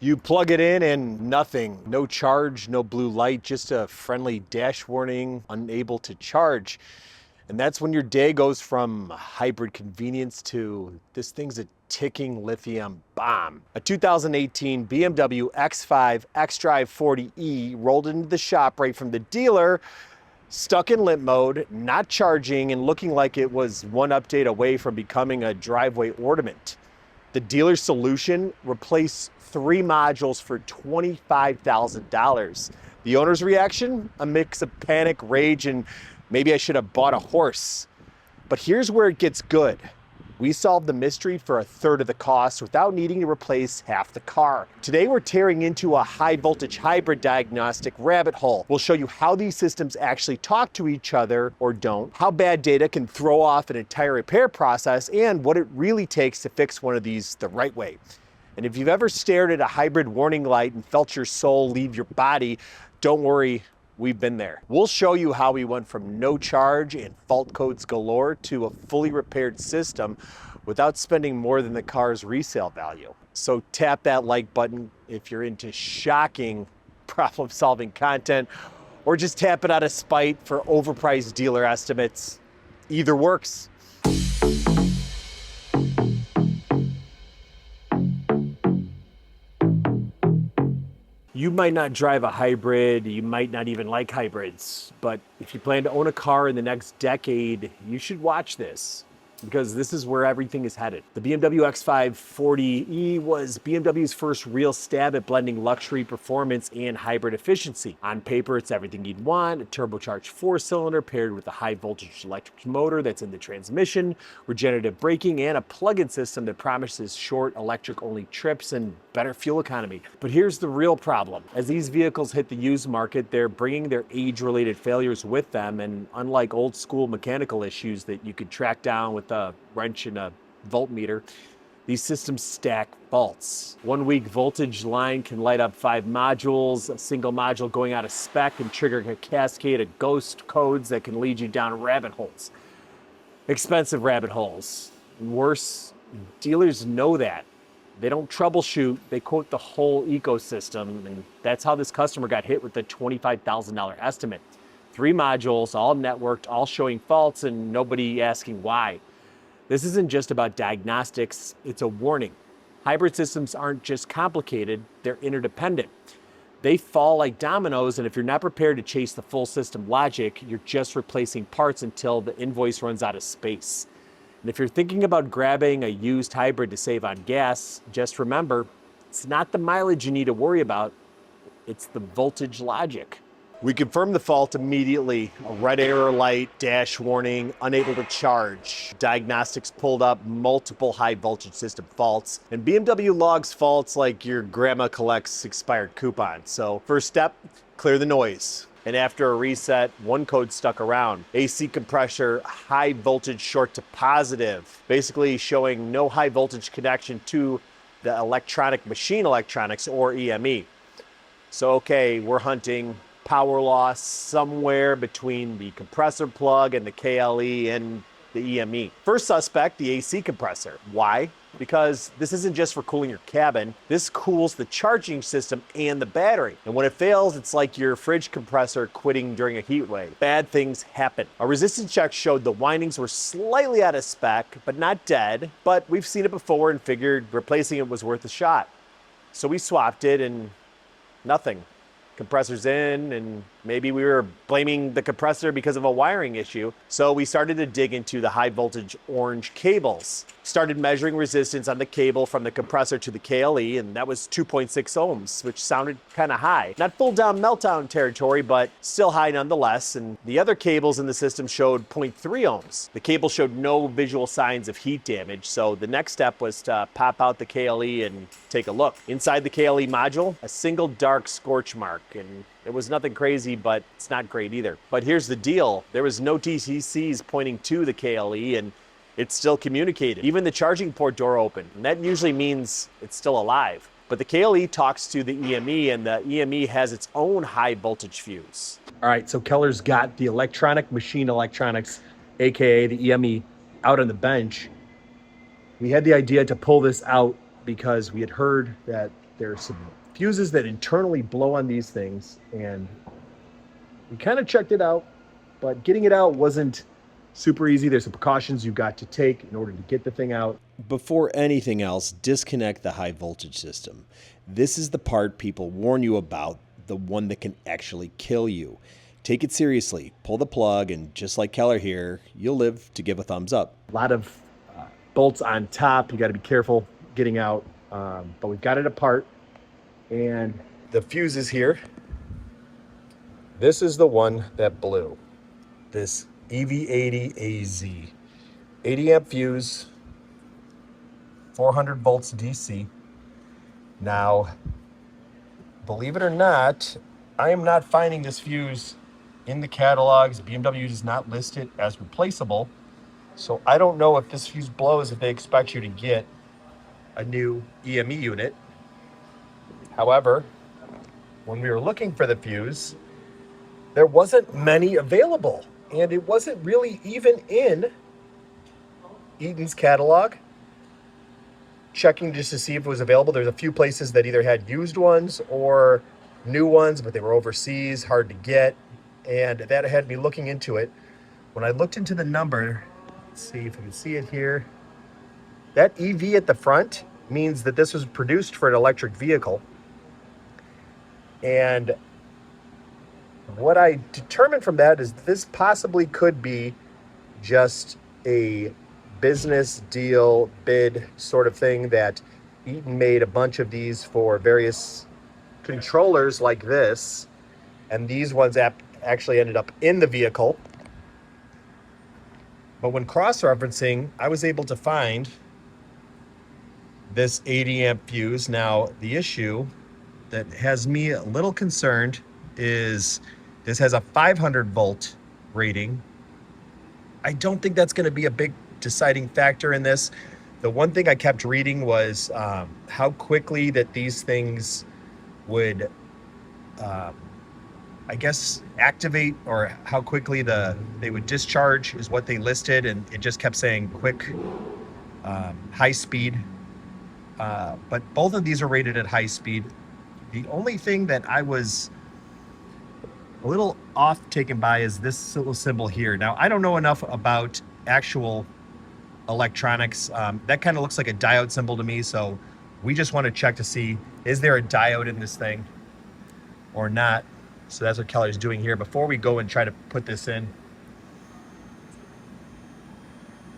You plug it in and nothing. No charge, no blue light, just a friendly dash warning, unable to charge. And that's when your day goes from hybrid convenience to this thing's a ticking lithium bomb. A 2018 BMW X5 xDrive 40e rolled into the shop right from the dealer, stuck in limp mode, not charging, and looking like it was one update away from becoming a driveway ornament. The dealer's solution: replace 3 modules for $25,000. The owner's reaction: a mix of panic, rage, and maybe I should have bought a horse. But here's where it gets good. We solved the mystery for a third of the cost without needing to replace half the car. Today we're tearing into a high voltage hybrid diagnostic rabbit hole. We'll show you how these systems actually talk to each other or don't, how bad data can throw off an entire repair process, and what it really takes to fix one of these the right way. And if you've ever stared at a hybrid warning light and felt your soul leave your body, don't worry, we've been there. We'll show you how we went from no charge and fault codes galore to a fully repaired system without spending more than the car's resale value. So tap that like button if you're into shocking problem-solving content, or just tap it out of spite for overpriced dealer estimates. Either works. You might not drive a hybrid, you might not even like hybrids, but if you plan to own a car in the next decade, you should watch this, because this is where everything is headed. The BMW X5 40e was BMW's first real stab at blending luxury performance and hybrid efficiency. On paper, it's everything you'd want: a turbocharged 4-cylinder paired with a high voltage electric motor that's in the transmission, regenerative braking, and a plug-in system that promises short electric-only trips and better fuel economy. But here's the real problem. As these vehicles hit the used market, they're bringing their age-related failures with them, and unlike old-school mechanical issues that you could track down with a wrench and a voltmeter, these systems stack faults. 1 weak voltage line can light up 5 modules. A single module going out of spec can trigger a cascade of ghost codes that can lead you down rabbit holes. Expensive rabbit holes. And worse, dealers know that. They don't troubleshoot, they quote the whole ecosystem, and that's how this customer got hit with the $25,000 estimate. 3 modules, all networked, all showing faults, and nobody asking why. This isn't just about diagnostics, it's a warning. Hybrid systems aren't just complicated, they're interdependent. They fall like dominoes, and if you're not prepared to chase the full system logic, you're just replacing parts until the invoice runs out of space. And if you're thinking about grabbing a used hybrid to save on gas, just remember, it's not the mileage you need to worry about, it's the voltage logic. We confirmed the fault immediately. A red error light, dash warning, unable to charge. Diagnostics pulled up multiple high voltage system faults, and BMW logs faults like your grandma collects expired coupons. So first step, clear the noise. And after a reset, 1 code stuck around: AC compressor, high voltage short to positive, basically showing no high voltage connection to the electronic machine electronics, or EME. So okay, we're hunting power loss somewhere between the compressor plug and the KLE and the EME. First suspect, the AC compressor. Why? Because this isn't just for cooling your cabin, this cools the charging system and the battery. And when it fails, it's like your fridge compressor quitting during a heat wave. Bad things happen. A resistance check showed the windings were slightly out of spec, but not dead. But we've seen it before and figured replacing it was worth a shot. So we swapped it and nothing. Compressor's in, and maybe we were blaming the compressor because of a wiring issue. So we started to dig into the high voltage orange cables. Started measuring resistance on the cable from the compressor to the KLE, and that was 2.6 ohms, which sounded kind of high. Not full down meltdown territory, but still high nonetheless. And the other cables in the system showed 0.3 ohms. The cable showed no visual signs of heat damage, so the next step was to pop out the KLE and take a look. Inside the KLE module, a single dark scorch mark, and it was nothing crazy, but it's not great either. But here's the deal. There was no TCCs pointing to the KLE, and it still communicated. Even the charging port door opened, and that usually means it's still alive. But the KLE talks to the EME, and the EME has its own high voltage fuse. All right, so Keller's got the electronic machine electronics, AKA the EME, out on the bench. We had the idea to pull this out because we had heard that There's some fuses that internally blow on these things, and we kind of checked it out, but getting it out wasn't super easy. There's some precautions you've got to take in order to get the thing out. Before anything else, disconnect the high voltage system. This is the part people warn you about, the one that can actually kill you. Take it seriously, pull the plug, and just like Keller here, you'll live to give a thumbs up. A lot of bolts on top. You got to be careful getting out, but we've got it apart. And the fuse is here. This is the one that blew. This EV80AZ. 80 amp fuse, 400 volts DC. Now, believe it or not, I am not finding this fuse in the catalogs. BMW does not list it as replaceable. So I don't know if this fuse blows if they expect you to get a new EME unit. However, when we were looking for the fuse, there wasn't many available, and it wasn't really even in Eaton's catalog. Checking just to see if it was available. There's a few places that either had used ones or new ones, but they were overseas, hard to get, and that had me looking into it. When I looked into the number, let's see if I can see it here. That EV at the front means that this was produced for an electric vehicle. And what I determined from that is this possibly could be just a business deal bid sort of thing, that Eaton made a bunch of these for various controllers like this, and these ones actually ended up in the vehicle. But when cross-referencing, I was able to find this 80 amp fuse. Now, the issue that has me a little concerned is this has a 500 volt rating. I don't think that's going to be a big deciding factor in this. The one thing I kept reading was how quickly that these things would, I guess, activate, or how quickly they would discharge is what they listed, and it just kept saying quick, high speed. But both of these are rated at high speed. The only thing that I was a little off taken by is this little symbol here. Now, I don't know enough about actual electronics. That kind of looks like a diode symbol to me, so we just want to check to see, is there a diode in this thing or not? So that's what Keller's doing here before we go and try to put this in.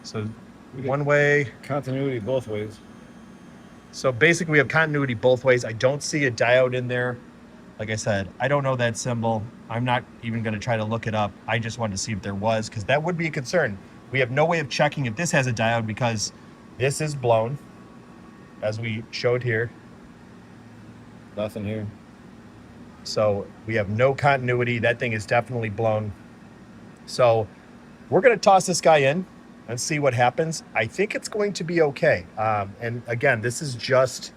So one way. Continuity both ways. So basically we have continuity both ways. I don't see a diode in there. Like I said, I don't know that symbol. I'm not even going to try to look it up. I just wanted to see if there was, because that would be a concern. We have no way of checking if this has a diode because this is blown, as we showed here. Nothing here. So we have no continuity. That thing is definitely blown. So we're going to toss this guy in and see what happens. I think it's going to be okay. And again, this is just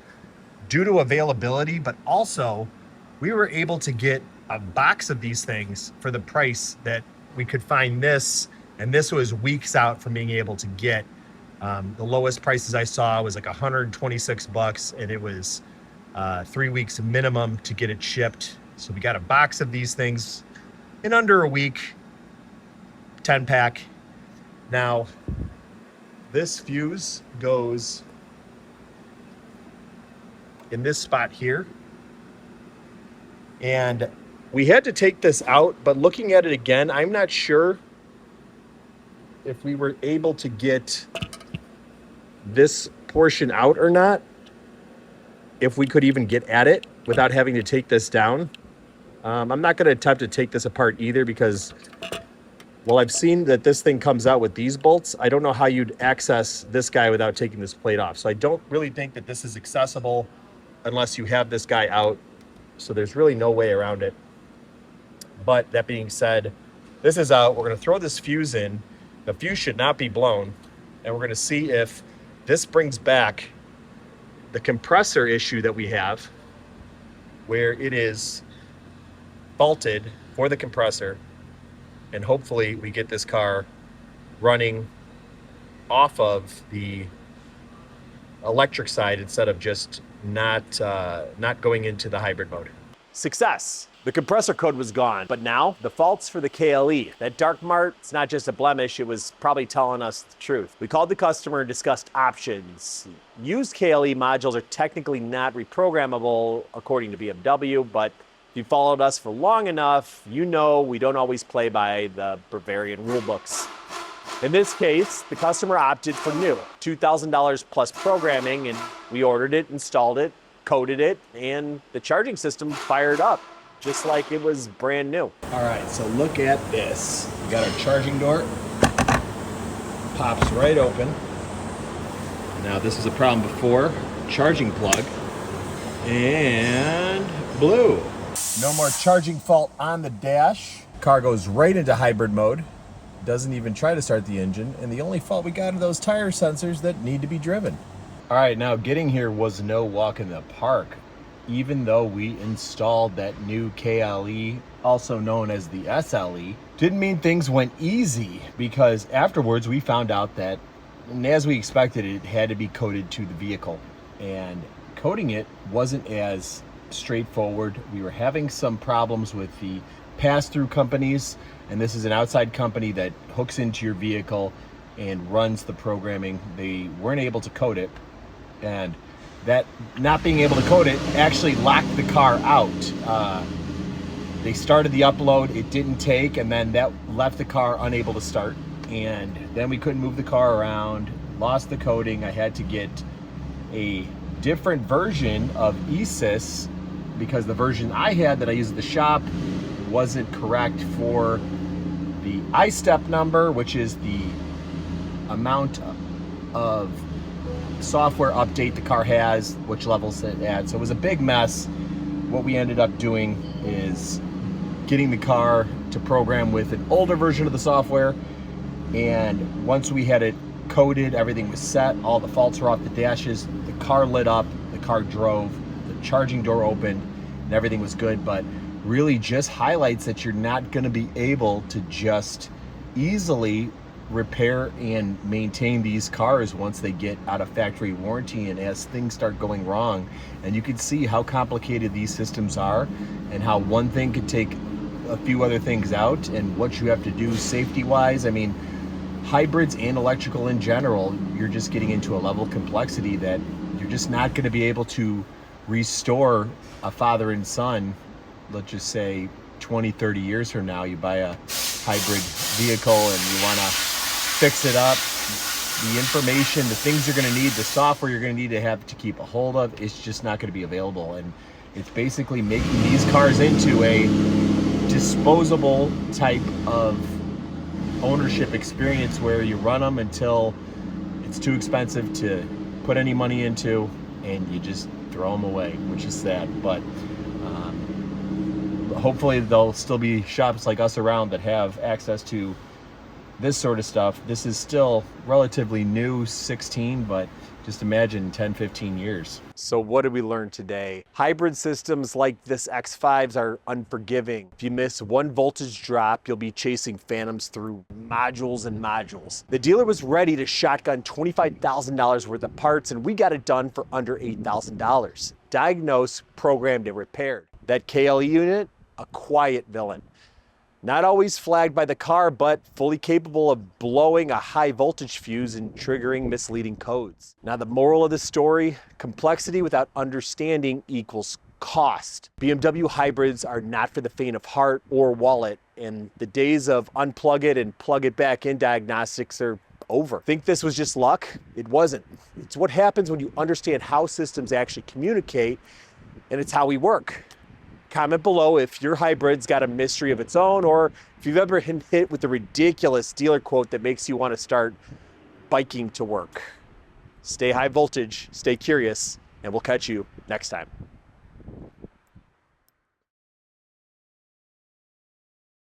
due to availability, but also we were able to get a box of these things for the price that we could find this, and this was weeks out from being able to get. The lowest prices I saw was like $126, and it was 3 weeks minimum to get it shipped. So we got a box of these things in under a week, 10 pack. Now, this fuse goes in this spot here. And we had to take this out, but looking at it again, I'm not sure if we were able to get this portion out or not, if we could even get at it without having to take this down. I'm not going to attempt to take this apart either, because, well, I've seen that this thing comes out with these bolts. I don't know how you'd access this guy without taking this plate off. So I don't really think that this is accessible unless you have this guy out. So there's really no way around it. But that being said, this is out. We're going to throw this fuse in. The fuse should not be blown. And we're going to see if this brings back the compressor issue that we have, where it is faulted for the compressor. And hopefully we get this car running off of the electric side instead of just not going into the hybrid mode. Success. The compressor code was gone, but now the faults for the KLE. That dark mark, it's not just a blemish, it was probably telling us the truth. We called the customer and discussed options. Used KLE modules are technically not reprogrammable according to BMW, but if you followed us for long enough, you know we don't always play by the Bavarian rule books. In this case, the customer opted for new, $2,000 plus programming, and we ordered it, installed it, coded it, and the charging system fired up, just like it was brand new. All right, so look at this. We got our charging door. Pops right open. Now this was a problem before. Charging plug. And blue. No more charging fault on the dash. Car goes right into hybrid mode. Doesn't even try to start the engine. And the only fault we got are those tire sensors that need to be driven. All right, now getting here was no walk in the park. Even though we installed that new KLE, also known as the SLE, didn't mean things went easy, because afterwards we found out that, and as we expected, it had to be coded to the vehicle. And coding it wasn't as straightforward. We were having some problems with the pass-through companies, and this is an outside company that hooks into your vehicle and runs the programming. They weren't able to code it, and that not being able to code it actually locked the car out. They started the upload, it didn't take, and then that left the car unable to start. And then we couldn't move the car around, lost the coding. I had to get a different version of ESIS because the version I had that I used at the shop wasn't correct for the I-step number, which is the amount of software update the car has, which levels it at. So it was a big mess. What we ended up doing is getting the car to program with an older version of the software, and once we had it coded, everything was set, all the faults were off the dashes, the car lit up, the car drove, the charging door opened, and everything was good. But really just highlights that you're not going to be able to just easily repair and maintain these cars once they get out of factory warranty and as things start going wrong. And you can see how complicated these systems are and how one thing could take a few other things out, and what you have to do safety wise. I mean, hybrids and electrical in general, you're just getting into a level of complexity that you're just not going to be able to restore a father and son. Let's just say 20, 30 years from now, you buy a hybrid vehicle and you want to fix it up. The information, the things you're going to need, the software you're going to need to have to keep a hold of, it's just not going to be available. And it's basically making these cars into a disposable type of ownership experience where you run them until it's too expensive to put any money into, and you just throw them away, which is sad. But hopefully there'll still be shops like us around that have access to this sort of stuff. This is still relatively new, 16, but just imagine 10, 15 years. So what did we learn today? Hybrid systems like this X5s are unforgiving. If you miss one voltage drop, you'll be chasing phantoms through modules and modules. The dealer was ready to shotgun $25,000 worth of parts, and we got it done for under $8,000. Diagnosed, programmed, and repaired. That KLE unit, a quiet villain. Not always flagged by the car, but fully capable of blowing a high voltage fuse and triggering misleading codes. Now, the moral of the story, complexity without understanding equals cost. BMW hybrids are not for the faint of heart or wallet, and the days of unplug it and plug it back in diagnostics are over. Think this was just luck? It wasn't. It's what happens when you understand how systems actually communicate, and it's how we work. Comment below if your hybrid's got a mystery of its own, or if you've ever been hit with a ridiculous dealer quote that makes you want to start biking to work. Stay high voltage, stay curious, and we'll catch you next time.